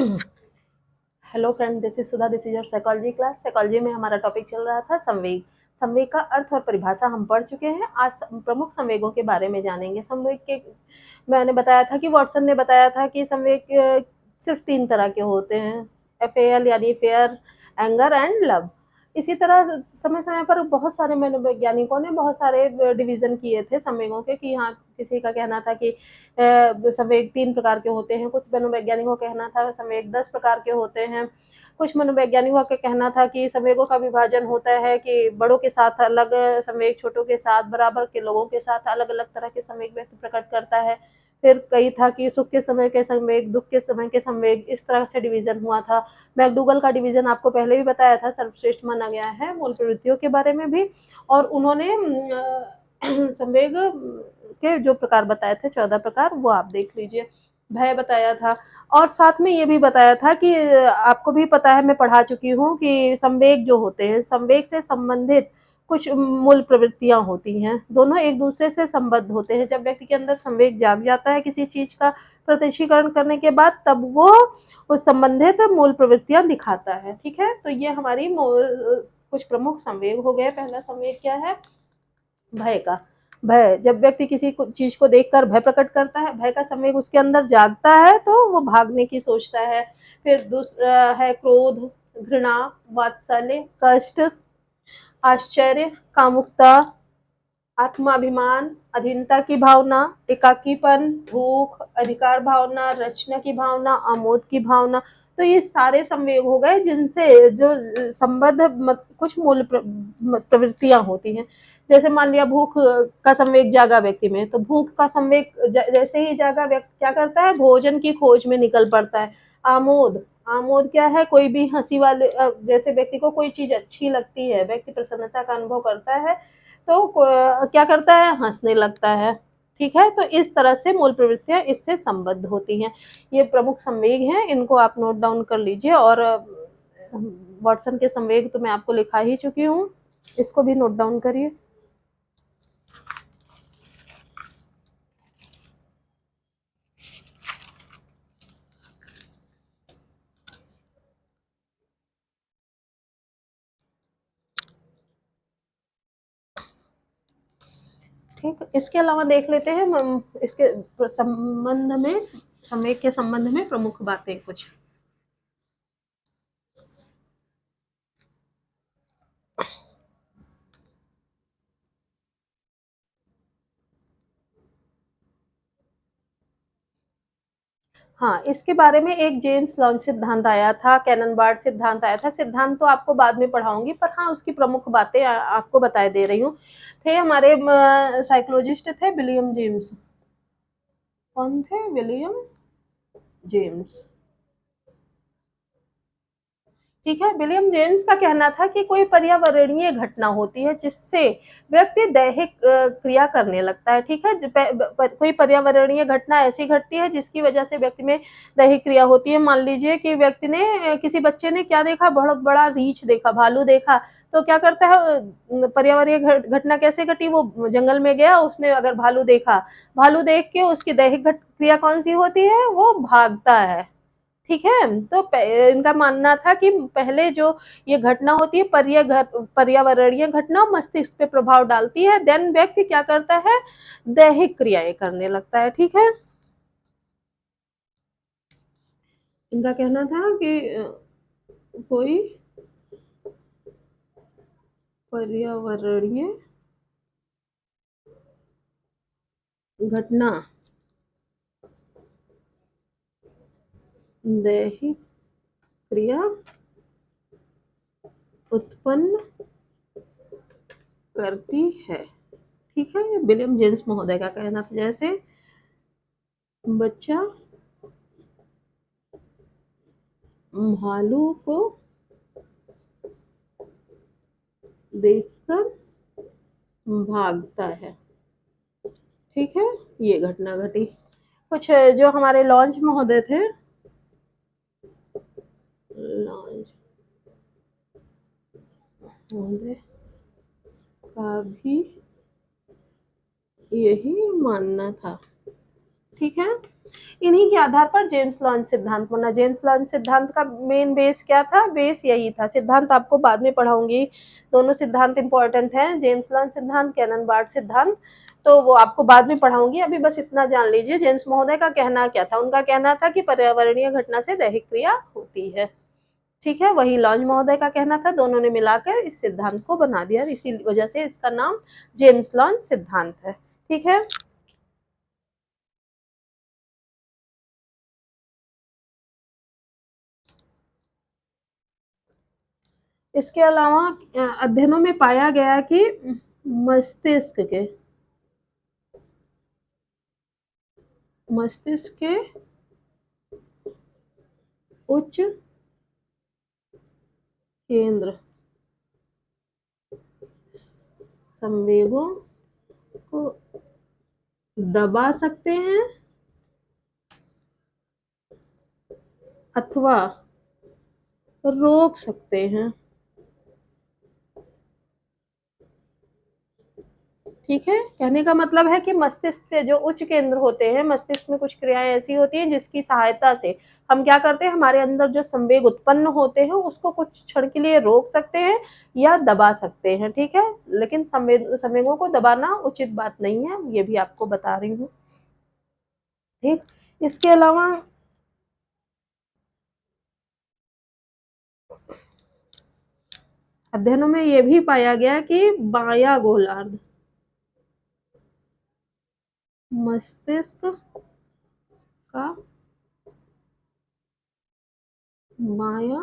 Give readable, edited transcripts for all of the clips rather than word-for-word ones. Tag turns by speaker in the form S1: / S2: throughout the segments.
S1: Hello friend, this is Sudha, this is your psychology class. Psychology में हमारा topic चल रहा था संवेग। संवेग का अर्थ और परिभाषा हम पढ़ चुके हैं। आज प्रमुख संवेगों के बारे में जानेंगे। संवेग के मैंने बताया था कि वॉटसन ने बताया था कि संवेग सिर्फ तीन तरह के होते हैं, FAL यानी फेयर, एंगर एंड लव। इसी तरह समय समय पर बहुत सारे मनोवैज्ञानिकों ने बहुत सारे डिवीजन किए थे संवेगों के, कि हाँ, किसी का कहना था कि संवेग 3 प्रकार के होते हैं, कुछ मनोवैज्ञानिकों का कहना था संवेग 10 प्रकार के होते हैं, कुछ मनोवैज्ञानिकों का कहना था कि संवेगों का विभाजन होता है कि बड़ों के साथ अलग संवेग, छोटों के साथ, बराबर के लोगों के साथ अलग-अलग तरह के संवेग व्यक्ति प्रकट करता है। फिर कई था कि सुख के समय के संवेग, दुःख के समय के संवेग, इस तरह से डिवीज़न हुआ था। मैकडूगल का डिवीज़न आपको पहले भी बताया था, सर्वश्रेष्ठ माना गया है मूल प्रवृत्तियों के बारे में भी। और उन्होंने संवेग के जो प्रकार बताए थे, 14 प्रकार, वो आप देख लीजिए। भय बताया था और साथ में ये भी बताया था कि आपको भी पता है, मैं पढ़ा चुकी हूँ कि संवेग जो होते हैं, संवेग से संबंधित कुछ मूल प्रवृत्तियाँ होती हैं, दोनों एक दूसरे से संबद्ध होते हैं। जब व्यक्ति के अंदर संवेग जाग जाता है किसी चीज़ का प्रत्यक्षीकरण करने के बाद, तब वो उस संबंधित मूल प्रवृत्तियाँ दिखाता है, ठीक है? तो ये हमारी कुछ प्रमुख संवेग हो गए। पहला संवेग क्या है? भय का। भय, जब व्यक्ति किसी चीज को देखकर भय प्रकट करता है, भय का संवेग उसके अंदर जागता है, तो वो भागने की सोचता है। फिर दूसरा है क्रोध, घृणा, वात्सल्य, कष्ट, आश्चर्य, कामुकता, आत्माभिमान, अधीनता की भावना, एकाकीपन, भूख, अधिकार भावना, रचना की भावना, आमोद की भावना। तो ये सारे संवेग हो गए जिनसे जो संबद्ध कुछ मूल प्रवृत्तियां होती हैं। जैसे मान लिया भूख का संवेग जागा व्यक्ति में, तो भूख का संवेग जैसे ही जागा, व्यक्ति क्या करता है? भोजन की खोज में निकल पड़ता है। आमोद, आमोद क्या है? कोई भी हंसी वाले, जैसे व्यक्ति को कोई चीज अच्छी लगती है, व्यक्ति प्रसन्नता का अनुभव करता है, तो क्या करता है? हंसने लगता है, ठीक है? तो इस तरह से मूल प्रवृत्तियां इससे संबद्ध होती हैं। ये प्रमुख संवेग हैं, इनको आप नोट डाउन कर लीजिए। और वाटसन के संवेग तो मैं आपको लिखा ही चुकी हूँ, इसको भी नोट डाउन करिए। ठीक, इसके अलावा देख लेते हैं इसके संबंध में, संवेग के संबंध में प्रमुख बातें कुछ। हाँ, इसके बारे में एक जेम्स लॉन्च सिद्धांत आया था, कैनन बार्ड सिद्धांत आया था। सिद्धांत तो आपको बाद में पढ़ाऊंगी, पर हाँ, उसकी प्रमुख बातें आपको बताए दे रही हूँ। थे हमारे साइकोलॉजिस्ट थे विलियम जेम्स। कौन थे? विलियम जेम्स, ठीक है। विलियम जेम्स का कहना था कि कोई पर्यावरणीय घटना होती है जिससे व्यक्ति दैहिक क्रिया करने लगता है, ठीक है। कोई पर्यावरणीय घटना ऐसी घटती है जिसकी वजह से व्यक्ति में दैहिक क्रिया होती है। मान लीजिए कि व्यक्ति ने किसी बच्चे ने क्या देखा? बहुत बड़ा रीछ देखा, भालू देखा, तो क्या करता है? पर्यावरणीय घटना कैसे घटी? वो जंगल में गया, उसने अगर भालू देखा, भालू देख के उसकी दैहिक क्रिया कौन सी होती है? वो भागता है, ठीक है। तो इनका मानना था कि पहले जो ये घटना होती है, पर्यावरणीय घटना मस्तिष्क पे प्रभाव डालती है, देन व्यक्ति क्या करता है? दैहिक क्रियाएं करने लगता है, ठीक है। इनका कहना था कि कोई पर्यावरणीय घटना दैहिक क्रिया उत्पन्न करती है, ठीक है। विलियम जेम्स महोदय का कहना था। जैसे बच्चा भालू को देखकर भागता है, ठीक है। ये घटना घटी। कुछ जो हमारे लॉन्च महोदय थे, लॉन्च महोदय का भी यही मानना था। ठीक है। इन्हीं के आधार पर जेम्स लॉन्च सिद्धांत बना। जेम्स लॉन्च सिद्धांत का मेन बेस क्या था? बेस यही था। सिद्धांत आपको बाद में पढ़ाऊंगी, दोनों सिद्धांत इंपॉर्टेंट हैं, जेम्स लॉन्च सिद्धांत, कैनन बार्ड सिद्धांत, तो वो आपको बाद में पढ़ाऊंगी। अभी बस इतना जान लीजिए जेम्स महोदय का कहना क्या था। उनका कहना था कि पर्यावरणीय घटना से दैहिक क्रिया होती है, ठीक है। वही लॉन्च महोदय का कहना था, दोनों ने मिलाकर इस सिद्धांत को बना दिया, इसी वजह से इसका नाम जेम्स लॉन्च सिद्धांत है, ठीक है। इसके अलावा अध्ययनों में पाया गया कि मस्तिष्क के मस्तिष्क के उच्च केंद्र संवेगों को दबा सकते हैं अथवा रोक सकते हैं, ठीक है। कहने का मतलब है कि मस्तिष्क के जो उच्च केंद्र होते हैं, मस्तिष्क में कुछ क्रियाएं ऐसी होती हैं जिसकी सहायता से हम क्या करते हैं, हमारे अंदर जो संवेग उत्पन्न होते हैं उसको कुछ क्षण के लिए रोक सकते हैं या दबा सकते हैं, ठीक है। लेकिन संवेगों को दबाना उचित बात नहीं है, ये भी आपको बता रही हूँ, ठीक। इसके अलावा अध्ययनों में यह भी पाया गया कि बायां गोलार्ध मस्तिष्क का बायां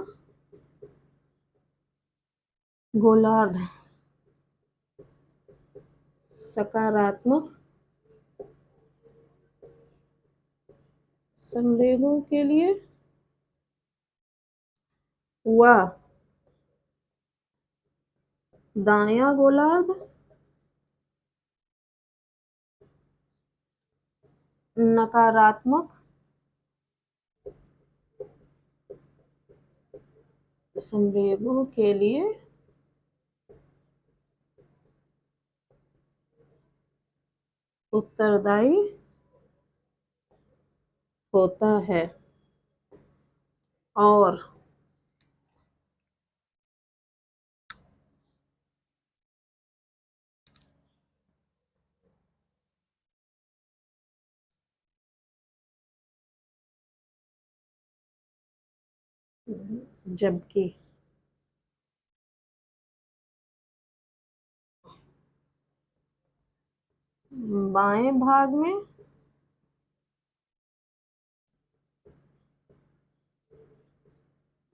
S1: गोलार्ध सकारात्मक संवेगों के लिए हुआ, दायां गोलार्ध नकारात्मक संवेगों के लिए उत्तरदायी होता है और जबकि बाएं भाग में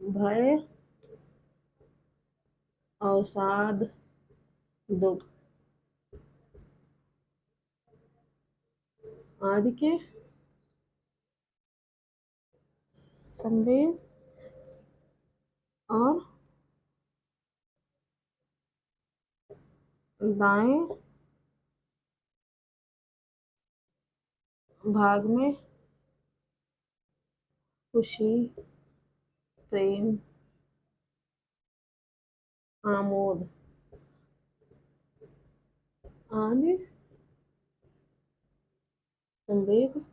S1: भय, अवसाद, दुख आदि के संवेग और दाएं भाग में खुशी, प्रेम, आमोद आदि संवेग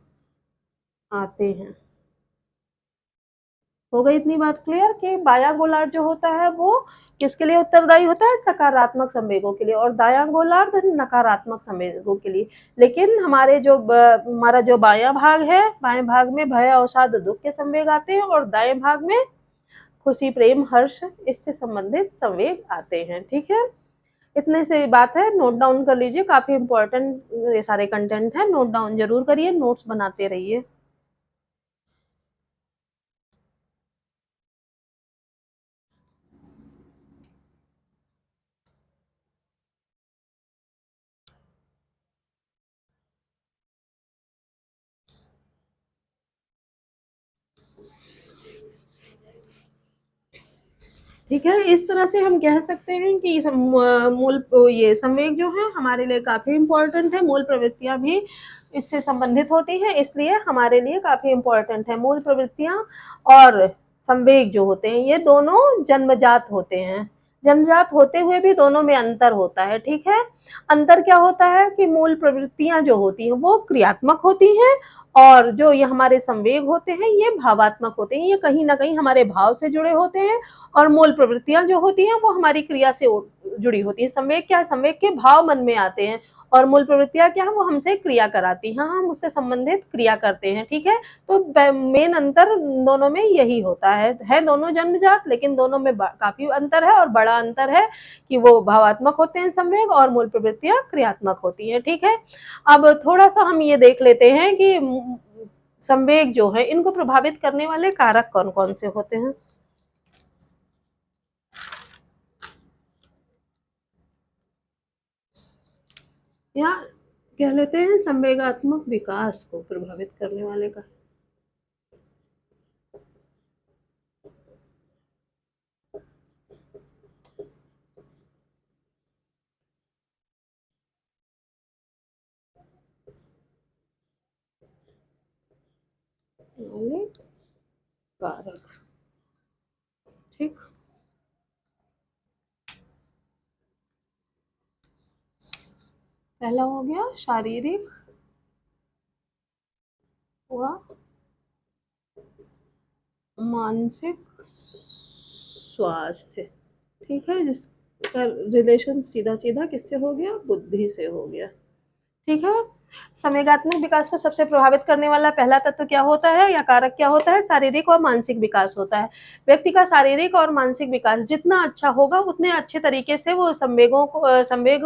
S1: आते हैं। हो गई इतनी बात क्लियर कि बायां गोलार्ध जो होता है वो किसके लिए उत्तरदायी होता है? सकारात्मक संवेगों के लिए, और दायां गोलार्ध नकारात्मक संवेगों के लिए। लेकिन हमारा जो बायां भाग है, बाएं भाग में भय, अवसाद, दुख के संवेग आते हैं और दाएं भाग में खुशी, प्रेम, हर्ष इससे संबंधित संवेग आते हैं, ठीक है। इतने से बात है, नोट डाउन कर लीजिए, काफी इंपॉर्टेंट ये सारे कंटेंट है, नोट डाउन जरूर करिए, नोट्स बनाते रहिए। ठीक है, इस तरह से हम कह सकते हैं कि मूल ये संवेग जो है हमारे लिए काफी इंपॉर्टेंट है, मूल प्रवृत्तियां भी इससे संबंधित होती हैं, इसलिए हमारे लिए काफी इंपॉर्टेंट है। मूल प्रवृत्तियां और संवेग जो होते हैं ये दोनों जन्मजात होते हैं, जन्मजात होते हुए भी दोनों में अंतर होता है, ठीक है। अंतर क्या होता है कि मूल प्रवृत्तियां जो होती हैं वो क्रियात्मक होती हैं और जो ये हमारे संवेग होते हैं ये भावात्मक होते हैं, ये कहीं ना कहीं हमारे भाव से जुड़े होते हैं। और मूल प्रवृत्तियां जो होती हैं वो हमारी क्रिया से जुड़ी होती हैं। संवेग क्या है? संवेग के भाव मन में आते हैं, और मूल प्रवृत्तियां क्या है? वो हमसे क्रिया कराती हैं, हम उससे संबंधित क्रिया करते हैं। ठीक है, तो मेन अंतर दोनों में यही होता है दोनों जन्मजात, लेकिन दोनों में काफी अंतर है, और बड़ा अंतर है कि वो भावात्मक होते हैं संवेग, और मूल प्रवृत्तियां क्रियात्मक होती हैं। ठीक है, अब थोड़ा सा हम ये देख लेते हैं कि संवेग जो है इनको प्रभावित करने वाले कारक कौन कौन से होते हैं। या कह लेते हैं संवेगात्मक विकास को प्रभावित करने वाले का। वाले कारक। ठीक, पहला हो गया शारीरिक व मानसिक स्वास्थ्य। ठीक है, जिसका रिलेशन सीधा सीधा किससे हो गया? बुद्धि से हो गया। ठीक है, संवेगात्मक विकास को सबसे प्रभावित करने वाला पहला तत्व क्या होता है या कारक क्या होता है? शारीरिक और मानसिक विकास होता है। व्यक्ति का शारीरिक और मानसिक विकास जितना अच्छा होगा उतने अच्छे तरीके से वो संवेग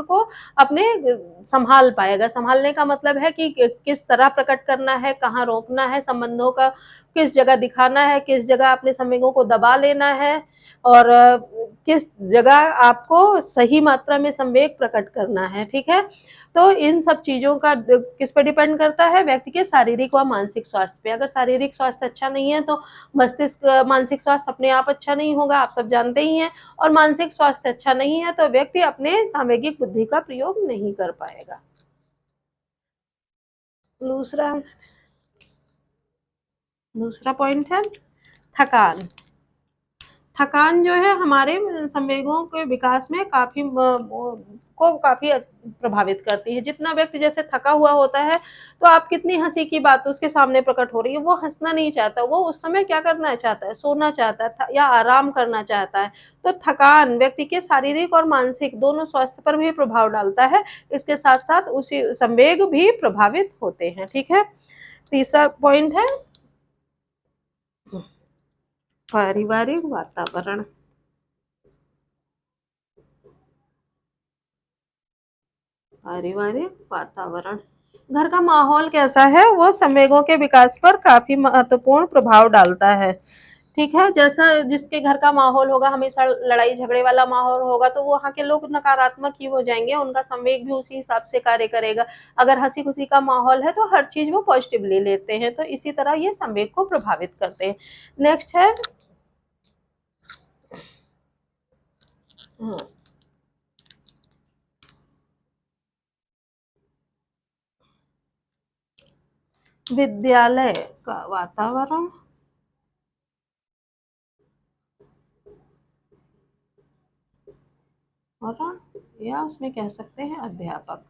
S1: को अपने संभाल पाएगा। संभालने का मतलब है कि किस तरह प्रकट करना है, कहाँ रोकना है, संबंधों का किस जगह दिखाना है, किस जगह अपने संवेगों को दबा लेना है, और किस जगह आपको सही मात्रा में संवेग प्रकट करना है। ठीक है, तो इन सब चीज़ों का किस पे डिपेंड करता है? व्यक्ति के शारीरिक व मानसिक स्वास्थ्य पे। अगर शारीरिक स्वास्थ्य अच्छा नहीं है तो मस्तिष्क मानसिक स्वास्थ्य अपने आप अच्छा नहीं होगा, आप सब जानते ही हैं। और मानसिक स्वास्थ्य अच्छा नहीं है तो व्यक्ति अपने सामग्रिक बुद्धि का प्रयोग नहीं कर पाएगा। दूसरा दूसरा पॉइंट है थकान। थकान जो है हमारे संवेगों के विकास में काफ़ी प्रभावित करती है। जितना व्यक्ति जैसे थका हुआ होता है, तो आप कितनी हँसी की बात उसके सामने प्रकट हो रही है, वो हँसना नहीं चाहता, वो उस समय क्या करना चाहता है? सोना चाहता है या आराम करना चाहता है। तो थकान व्यक्ति के शारीरिक और मानसिक दोनों स्वास्थ्य पर भी प्रभाव डालता है। इसके साथ-साथ उसी संवेग भी प्रभावित होते हैं। ठीक है? तीसरा पॉइंट है पारिवारिक वातावरण। पारिवारिक वातावरण, घर का माहौल कैसा है वो संवेगों के विकास पर काफी महत्वपूर्ण प्रभाव डालता है। ठीक है, जैसा जिसके घर का माहौल होगा हमेशा लड़ाई झगड़े वाला माहौल होगा तो वो वहाँ के लोग नकारात्मक ही हो जाएंगे, उनका संवेग भी उसी हिसाब से कार्य करेगा। अगर हंसी खुशी का माहौल है तो हर चीज वो पॉजिटिवली लेते हैं, तो इसी तरह ये संवेग को प्रभावित करते हैं। नेक्स्ट है हाँ, विद्यालय का वातावरण और या उसमें कह सकते हैं अध्यापक।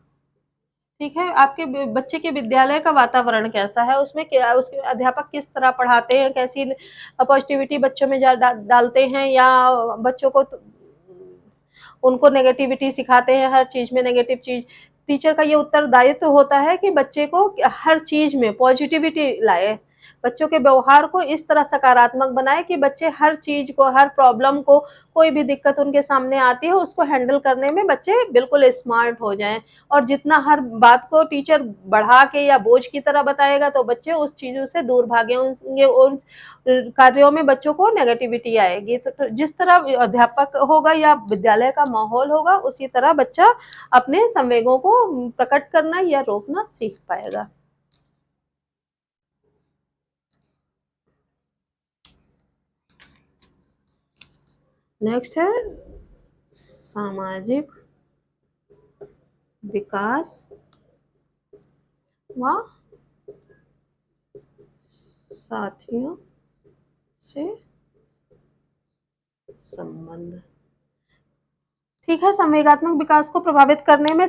S1: ठीक है, आपके बच्चे के विद्यालय का वातावरण कैसा है? उसमें क्या उसके अध्यापक किस तरह पढ़ाते हैं? कैसी पॉजिटिविटी बच्चों में डालते हैं, या बच्चों को उनको नेगेटिविटी सिखाते हैं, हर चीज़ में नेगेटिव चीज़। टीचर का ये उत्तरदायित्व तो होता है कि बच्चे को हर चीज़ में पॉजिटिविटी लाए। बच्चों के व्यवहार को इस तरह सकारात्मक बनाए कि बच्चे हर चीज़ को, हर प्रॉब्लम को, कोई भी दिक्कत उनके सामने आती है, उसको हैंडल करने में बच्चे बिल्कुल स्मार्ट हो जाएँ। और जितना हर बात को टीचर बढ़ा के या बोझ की तरह बताएगा तो बच्चे उस चीज़ों से दूर भागेंगे, उन कार्यों में बच्चों को नेगेटिविटी आएगी। तो जिस तरह अध्यापक होगा या विद्यालय का माहौल होगा उसी तरह बच्चा अपने संवेगों को प्रकट करना या रोकना सीख पाएगा। नेक्स्ट है सामाजिक विकास व साथियों से संबंध। ठीक है, संवेगात्मक विकास को प्रभावित करने में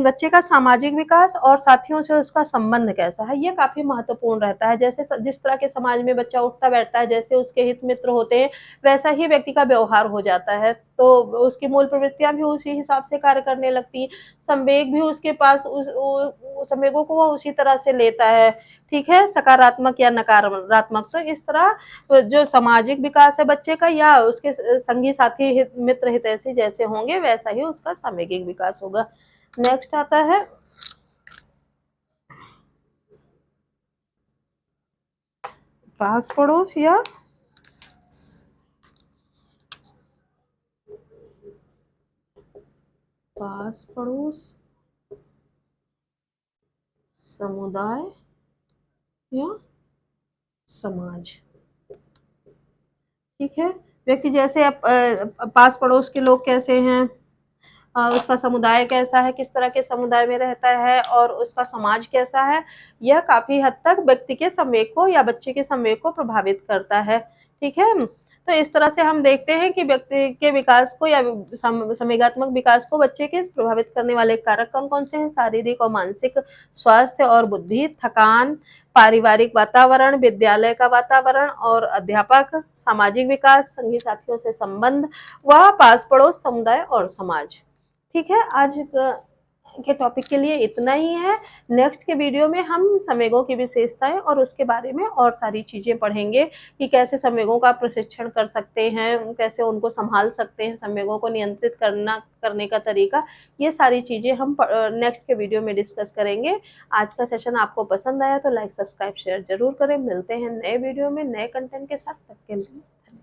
S1: बच्चे का सामाजिक विकास और साथियों से उसका संबंध कैसा है, ये काफ़ी महत्वपूर्ण रहता है। जैसे जिस तरह के समाज में बच्चा उठता-बैठता है, जैसे उसके हित मित्र होते हैं, वैसा ही व्यक्ति का व्यवहार हो जाता है। तो उसकी मूल प्रवृत्तियाँ भी उसी हिसाब से कार्य करने लगती हैं। संवेग भी उसके पास संवेगों को वो उसी तरह से लेता है, ठीक है? सकारात्मक या नकारात्मक। तो इस तरह जो सामाजिक विकास है बच्चे का या उसके संगी साथी मित्र हितैषी जैसे होंगे वैसा ही उसका सामूहिक विकास होगा। नेक्स्ट आता है पास पड़ोस या पास पड़ोस, समुदाय या समाज। ठीक है, व्यक्ति जैसे पास पड़ोस के लोग कैसे हैं, उसका समुदाय कैसा है, किस तरह के समुदाय में रहता है और उसका समाज कैसा है, यह काफ़ी हद तक व्यक्ति के संवेग को या बच्चे के संवेग को प्रभावित करता है, ठीक है? तो इस तरह से हम देखते हैं कि व्यक्ति के विकास को या संवेगात्मक विकास को बच्चे के प्रभावित करने वाले कारक कौन-कौन से हैं? शारीरिक और मानसिक स्वास्थ्य और बुद्धि, थकान, पारिवारिक वातावरण, विद्यालय का वातावरण और अध्यापक, सामाजिक विकास, संगी साथियों से संबंध व पास पड़ोस, समुदाय और समाज। ठीक है, आज के टॉपिक के लिए इतना ही है। नेक्स्ट के वीडियो में हम संवेगों की विशेषताएँ और उसके बारे में और सारी चीज़ें पढ़ेंगे कि कैसे संवेगों का प्रशिक्षण कर सकते हैं, कैसे उनको सँभाल सकते हैं, संवेगों को नियंत्रित करने का तरीका, ये सारी चीज़ें हम नेक्स्ट के वीडियो में डिस्कस करेंगे। आज का सेशन आपको पसंद आया तो लाइक, सब्सक्राइब, शेयर ज़रूर करें। मिलते हैं नए वीडियो में नए कंटेंट के साथ, तब के लिए धन्यवाद।